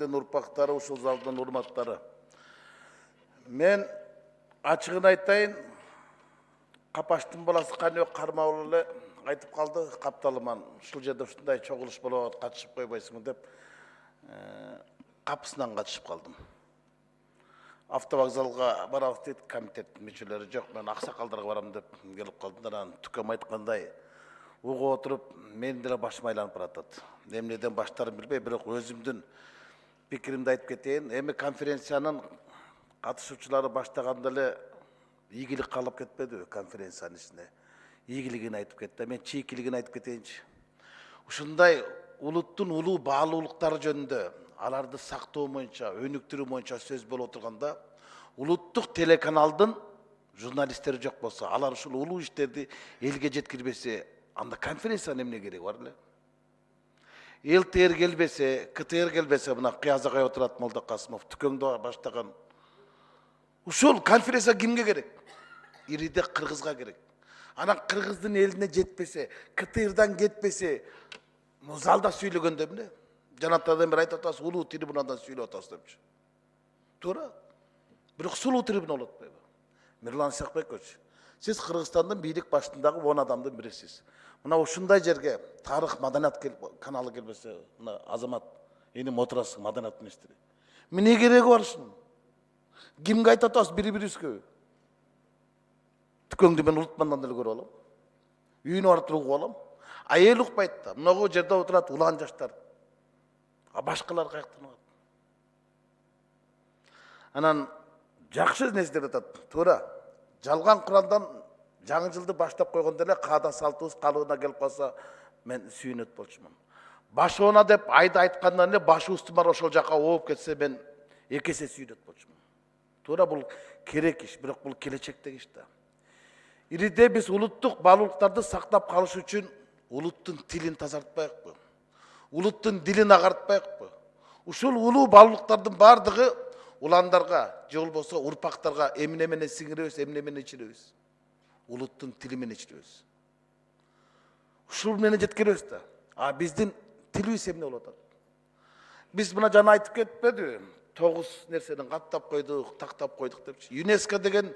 элдин урпактары, ушул залдын урматтары. Мен ачыгын айтайын, Капаштын баласы Каныбек кармалуу эле айтып калды, капталыман ушул жерде ушундай чогулуш болуп атат, катышып койбойсуңбу деп капысынан катышып калдым. Автовокзалга барабыз дейт, комитет мүчөлөрү жок, мен аксакалдарга барам деп келип калдым. Анан түкөм айткандай угуп отуруп, менин деле башым айланып баратат. Эмнеден баштарын билбей, бирок өзүмдүн пикиримди айтып кетейин. Эми конференциянын катышуучулары баштаганда эле ийгилик калып кетпедиби конференциянын ичинде? Ийгилигин айтып кетти. Мен чийкилигин айтып кетейинчи. Ушундай улуттун улуу баалуулуктары жөнүндө, аларды сактоо боюнча, өнүктүрүү боюнча сөз болуп отурганда, улуттук телеканалдын журналисттери жок болсо, алар ушул улуу иштерди элге жеткирбесе, анда конференциянын эмне кереги бар эле? ЛТР келбесе, КТР келбесе, мына кыязагай отурат Молдо Касымов, түкөңдө баштаган. Ушул конференция кимге керек? Ириде кыргызга керек. Анан кыргыздын элине жетпесе, КТРдан кетпесе, залда сүйлөгөндө эмне? Жанаттардан бери айтып атасыз, улуу трибунадан сүйлөп атасыз депчи. Туура. Бирок сулуу трибуна болот атпайбы? Мирлан Исакбекович, сиз Кыргызстандын бийлик башындагы 10 адамдын бирисиз. Мына ушундай жерге тарых маданият каналы келбесе, мына Азамат эним отурасың маданият министри. Эмне кереги бар ушунун? Кимге айтып атасыз бири-бирибизге? Түкөңдү мен улутмандан деле көрүп алам. Үйүнө барып туруп угуп алам. А эл укпайт да. Мына жерде отурат улан жаштар. А башкалар каяктан алат? Анан жакшы нерселер атат. Туура. Жалган Курандан жаңы жылды баштап койгондо эле каада салтыбыз калыбына келип калса, мен сүйүнөт болчумун. Башоона деп айды айткандан эле башыбыз бар ошол жака ооп кетсе, мен эки эсе сүйүнөт болчумун. Туура, бул керек иш, бирок бул келечектеги иш да. Ириде биз улуттук баалуулуктарды сактап калыш үчүн улуттун тилин тазартпайыкпы? Улуттун дилин агартпайыкпы? Ушул улуу баалуулуктардын бардыгы уландарга, же болбосо урпактарга эмне менен сиңиребиз, эмне менен ичиребиз? Улуттун тили менен ичиребиз. Ушул менен жеткиребиз да. А биздин тилибиз эмне болуп атат? Биз мына жана айтып кетпедиби? 9 нерсени каттап койдук, тактап койдук депчи. ЮНЕСКО деген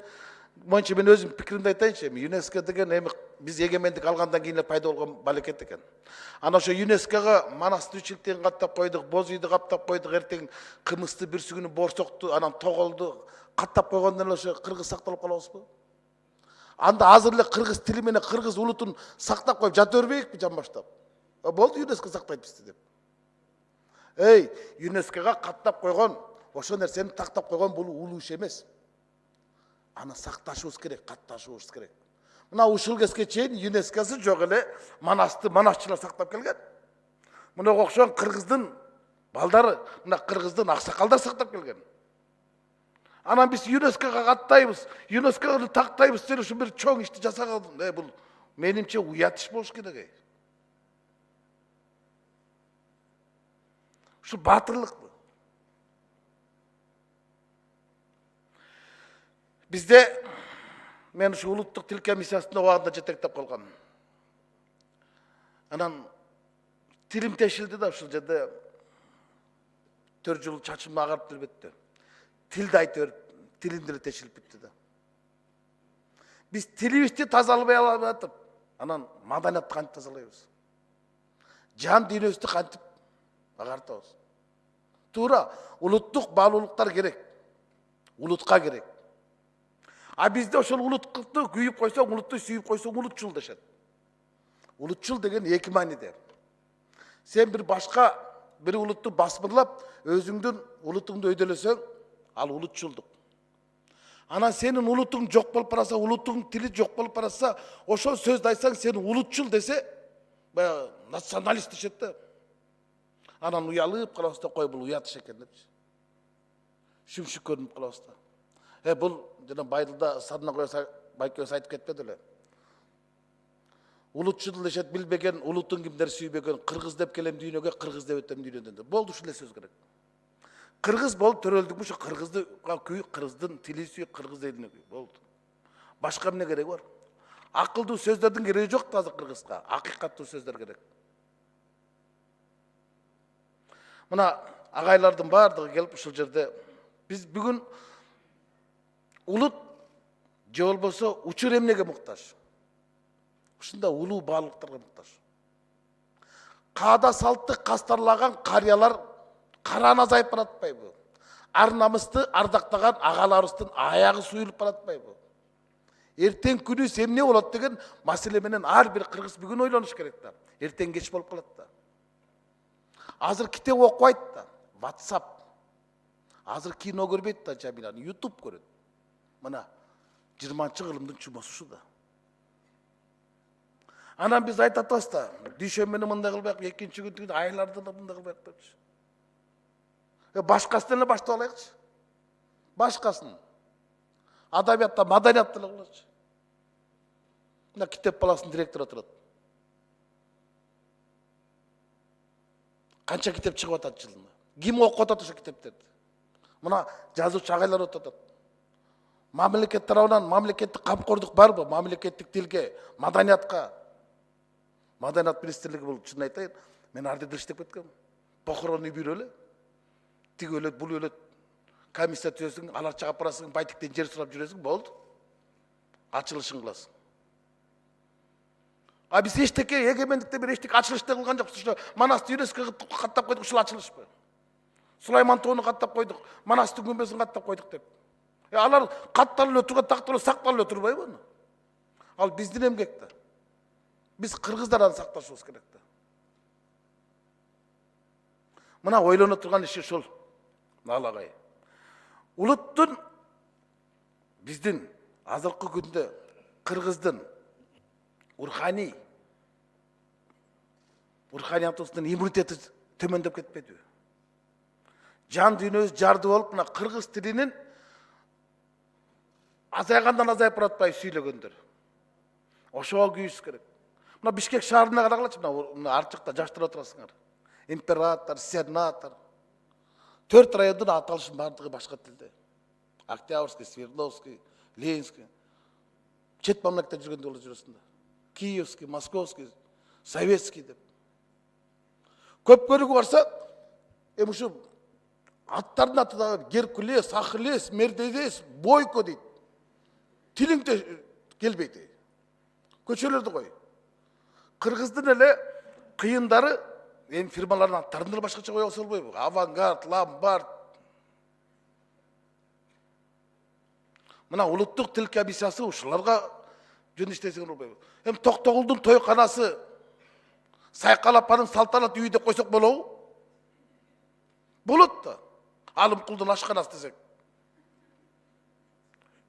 боюнча мен өзүм пикиримди айтайынчы, ЮНЕСКО деген эми биз эгемендик алгандан кийин пайда болгон балекет экен. Ана ошо ЮНЕСКОга манас тиричиликтин каттап койдук, боз үйдү каттап койдук, эртең кымызды, бүрсүгүнү, борсокту, анан тоголду каттап койгондон эле ошо кыргыз сакталып калабызбы? Анда азыр эле кыргыз тили менен кыргыз улутун сактап коюп жата бербейикпи жан баштап? Болду, ЮНЕСКО сактайт бизди деп. Эй, ЮНЕСКОга каттап койгон, ошо нерсени тактап койгон бул улуу иш эмес. Аны сакташыбыз керек, катташыбыз керек. Мына ушул кезге чейин ЮНЕСКОсу жок эле манасты манасчылар сактап келген. Мынага окшогон кыргыздын балдары, мына кыргыздын аксакалдар сактап келген. Анан биз ЮНЕСКОга каттайбыз, ЮНЕСКОга тактайбыз деп ушу бир чоң ишти жасаган. Бул менимче уят иш болуш керек. Ушу батырлыкпы? Бизде мен ушу улуттук тил комиссиясында убагында жетектеп калгам. Анан тилим тешилди да ушул жерде 4 жыл чачым агарып келбетти. Тилди айтып берип, тилим деле тешилип кетти да. Биз тилибизди тазалабай атып, анан маданиятты кантип тазалайбыз? Жан дүйнөбүздү кантип агартабыз? Туура, улуттук баалуулуктар керек. Улутка керек. А бизде ошол улуттукту күйүп койсоң, улутту сүйүп койсоң, улутчул дешет. Улутчул деген эки мааниде. Сен бир башка бир улутту басмырлап, өзүңдүн улутуңду өйдөлөсөң, ал улутчулдук. Анан сенин улутуң жок болуп барса, улуттуң тили жок болуп барса, ошол сөздү айтсаң, сен улутчул десе, националист дешет да. Анан уялып калабыз да, кой бул уят иш экен депчи. Шүмшүк көрүнүп калабыз да. Бул жана Байдылда садына коюса байкебиз айтып кетпеди эле. Улутчул дешет билбеген, улутун кимдер сүйбөгөн, кыргыз деп келем дүйнөгө, кыргыз деп өтөм дүйнөдөн. Болду, ушул эле сөз керек. Кыргыз болуп төрөлдүк, ушу кыргызды күйүп, кыргыздын тили сүйүп, кыргыз элине күйүп. Болду. Башка эмне кереги бар? Акылдуу сөздөрдүн кереги жок да азыр кыргызга. Акыйкаттуу сөздөр керек. Мына агайлардын бардыгы келип ушул жерде биз бүгүн улут же болбосо учур эмнеге муктаж? Ушундай улуу баалыктарга муктаж. Каада салтты кастарлаган карыялар караан азайып баратпайбы? Ар намысты ардактаган агаларыбыздын аягы суюлуп баратпайбы? Эртең күнү эмне болот деген маселе менен ар бир кыргыз бүгүн ойлонуш керек да. Эртең кеч болуп калат да. Азыр китеп окубайт да, WhatsApp. Азыр кино көрбөйт да, Жамиланы YouTube көрөт. Мына 20-кылымдын чумасы ушу да. Анан биз айтып атабыз да, дүйшөмбүнү мындай кылбайык, экинчи күндү айларды да мындай кылбайык депчи. Башкасын эле баштап алайыкчы. Башкасын. Адабиятта, маданиятта эле кылачы. Мына китеп баласынын директору турат. Канча китеп чыгып атат жылына? Ким окуп атат ошо китептерди? Мына жазуучу агайлар отурат. Мамлекет тарабынан мамлекеттик камкордук барбы? Мамлекеттик тилге, маданиятка. Маданият министрлиги бул чын айтайын, мен ар жерде иштеп кеткем. Похоронный бюро эле. Тиги өлөт, бул өлөт. Комиссия түзөсүң, алар чыгап барасың, байтиктен жер сурап жүрөсүң, болду. Ачылышын кыласың. А биз эчтеке эгемендикте бир эчтеке ачылышты кылган жокпуз. Ошо Манасты ЮНЕСКОго каттап койдук, ушул ачылышпы. Сулайман тоону каттап койдук, Манастын күмбөзүн каттап койдук деп. Алар катталып эле турган, такталып сакталып эле турбайбы? Ал биздин эмгек да. Биз кыргыздар аны сакташыбыз керек да. Мына ойлоно турган иши ушул. Алагай. Улуттун биздин азыркы күндө кыргыздын руханиятыбыздын иммунитети төмөндөп кетпедиби? Жан дүйнөбүз жарды болуп, мына кыргыз тилинин азайгандан азайып баратпайбы сүйлөгөндөр. Ошого күйүш керек. Мына Бишкек шаарына карагылачы, мына арчыкта жаштар отурасыңар. Император, сенатор. 4 райондун аталышын бардыгы башка тилде. Октябрьский, Свердловский, Ленинский. Чет мамлекетте жүргөндө боло жүрөсүң да. Киевский, Московский, Советский деп. Көп көрүүгө барса, ушу аттардын аты да Геркулес, Ахиллес, Мердевес, Бойко дейт. Тилиң келбейт. Көчөлөрдү кой. Кыргыздын эле кыйындары фирмалардын аттарын башкача кое болбойбу? Авангард, Ламбард. Мына улуттук тил комиссиясы ушуларга жөн иштесең болбойбу? Токтогулдун тойканасы, Сайкалапанын салтанат үйү деп койсок болобу? Болот да. Алымкулдун ашканасы десек.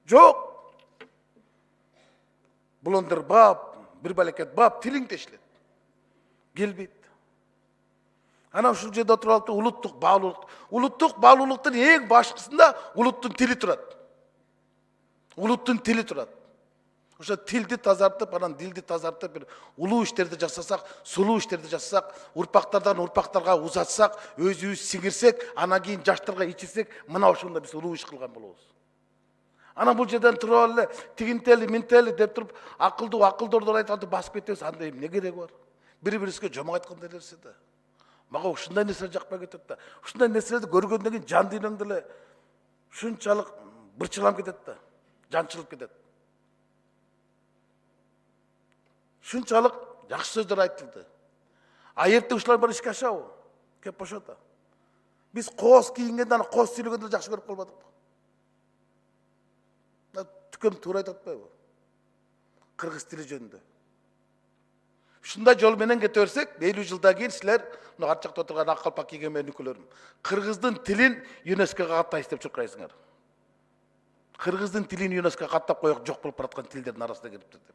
Жок. Булондор бап, бир балекет бап, тилиң тешилет. Келбейт. Ана ушул жерде отуруп алып улуттук баалуулук. Улуттук баалуулуктун эң башкысында улуттун тили турат. Улуттун тили турат. Ошо тилди тазартып, анан дилди тазартып, бир улуу иштерди жасасак, сулуу иштерди жасасак, урпактардан урпактарга узатсак, өзүбүз сиңирсек, анан кийин жаштарга ичирсек, мына ошондо биз улуу иш кылган болобуз. Анан бул жерден туруп эле тигинтели, минтели деп туруп, акылдордор айтып басып кетебиз. Андай эмне кереги бар? Бири-бирибизге жомок айткандай нерсе да. Мага ушундай нерсе жакпай кетет да. Ушундай нерселерди көргөндөн кийин жан дүйнөңдө эле ушунчалык бырчыланып кетет да. Жанчылып кетет. Шунчалык жакшы сөздөр айтылды. А эртең ушулар бар ишке ашабы? Кеп бошото. Биз кооз кийингенде, аны кооз сүйлөгөндө жакшы көрүп калбадыкпы? Түкөм туура айтып атпайбы? Кыргыз тили жөнүндө. Ушундай жол менен кете берсек, 50 жылдан кийин силер мына ар жакта отурган ак калпак кийген менин нүкөлөрүм, кыргыздын тилин ЮНЕСКОго каттайбыз деп чуркайсыңар. Кыргыздын тилин ЮНЕСКОго каттап коек жок болуп бараткан тилдердин арасына кириптир деп.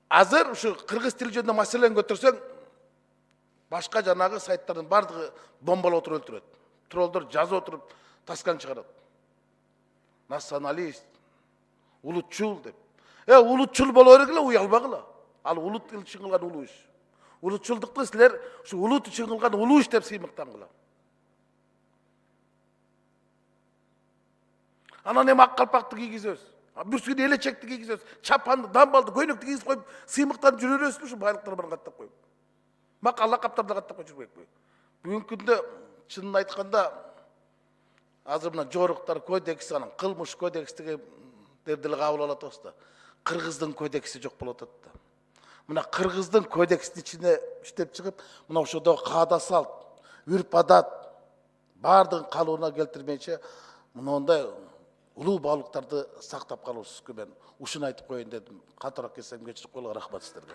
Азыр ушу кыргыз тили жөнүндө маселени көтөрсөң, башка жанагы сайттардын бардыгы бомбалап отуруп өлтүрөт. Троллдор жазып отуруп таскан чыгарат. Националист, улутчул деп. Улутчул боло керек эле, уялбагыла. Ал улут тил үчүн кылган улуу иш. Улутчулдукту силер ушу улут үчүн кылган улуу иш деп сыймыктангыла. Анан эми ак калпакты кийгизебиз. Бүрсүн элечекти кийгизебиз. Чапанды, дамбалды, көйнөктү кийгизип коюп, сыймыктанып жүрө бересизби ушу байлыктар менен каттап коюп. Макала каптарды каттап коюп жүрбөйбү? Бүгүнкү күндө чынын айтканда азыр мына жоруктар кодекси, анан кылмыш кодекси деле кабыл алып атабыз да. Кыргыздын кодекси жок болуп атат да. Мына кыргыздын кодексинин ичине иштеп чыгып, мына ошодо каада салт, үрп адат бардыгын калыбына келтирмейинче мындай улуу баалыктарды сактап калуусузго мен ушуну айтып коеюн дедим. Катуураак келсем кечирип койгула, рахмат сиздерге.